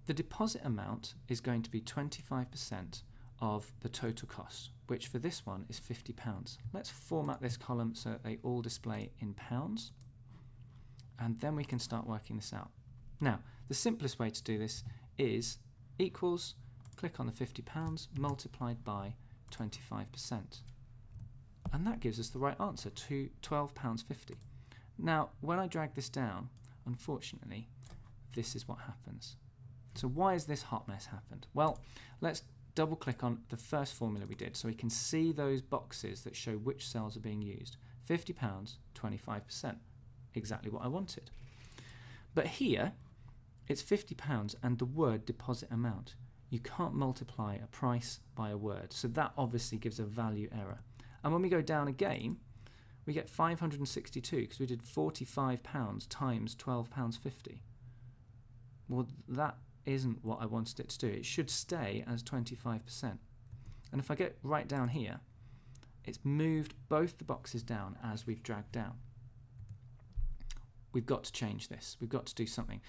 The deposit amount is going to be 25% of the total cost, which for this one is £50. Let's format this column so that they all display in pounds, and then we can start working this out. Now, the simplest way to do this is equals, click on the £50 multiplied by 25%. And that gives us the right answer, to £12.50. Now, when I drag this down, unfortunately, this is what happens. So why has this hot mess happened? Well, let's double click on the first formula we did so we can see those boxes that show which cells are being used. £50, 25%, exactly what I wanted. But here, it's £50 and the word deposit amount. You can't multiply a price by a word, so that obviously gives a value error. And when we go down again, we get 562 because we did £45 times £12.50. Well, that isn't what I wanted it to do. It should stay as 25%. And if I get right down here, it's moved both the boxes down as we've dragged down. We've got to change this. We've got to do something.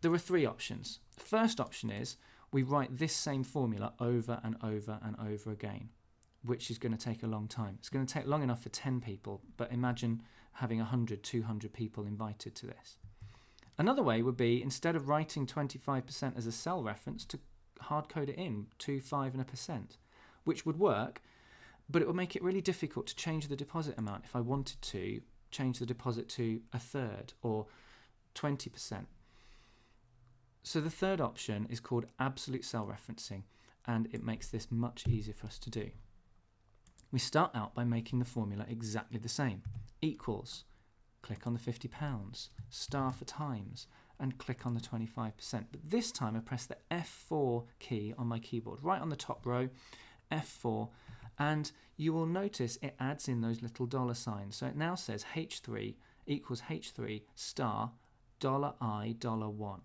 There are three options. The first option is we write this same formula over and over and over again, which is going to take a long time. It's going to take long enough for 10 people, but imagine having 100, 200 people invited to this. Another way would be, instead of writing 25% as a cell reference, to hard code it in, 2, 5 and a percent, which would work, but it would make it really difficult to change the deposit amount if I wanted to change the deposit to a third or 20%. So the third option is called absolute cell referencing, and it makes this much easier for us to do. We start out by making the formula exactly the same. Equals, click on the £50, star for times, and click on the 25%. But this time I press the F4 key on my keyboard, right on the top row, F4, and you will notice it adds in those little dollar signs. So it now says H3 equals H3 star $I$1.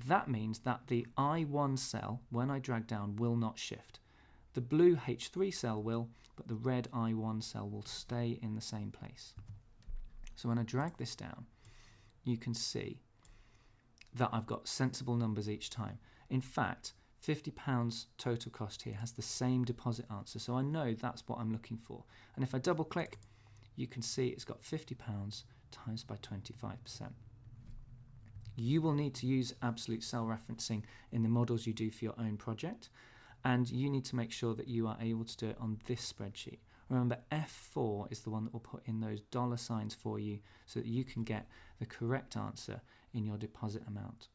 That means that the I1 cell, when I drag down, will not shift. The blue H3 cell will, but the red I1 cell will stay in the same place. So when I drag this down, you can see that I've got sensible numbers each time. In fact, £50 total cost here has the same deposit answer, so I know that's what I'm looking for. And if I double click, you can see it's got £50 times by 25%. You will need to use absolute cell referencing in the models you do for your own project, and you need to make sure that you are able to do it on this spreadsheet. Remember, F4 is the one that will put in those dollar signs for you so that you can get the correct answer in your deposit amount.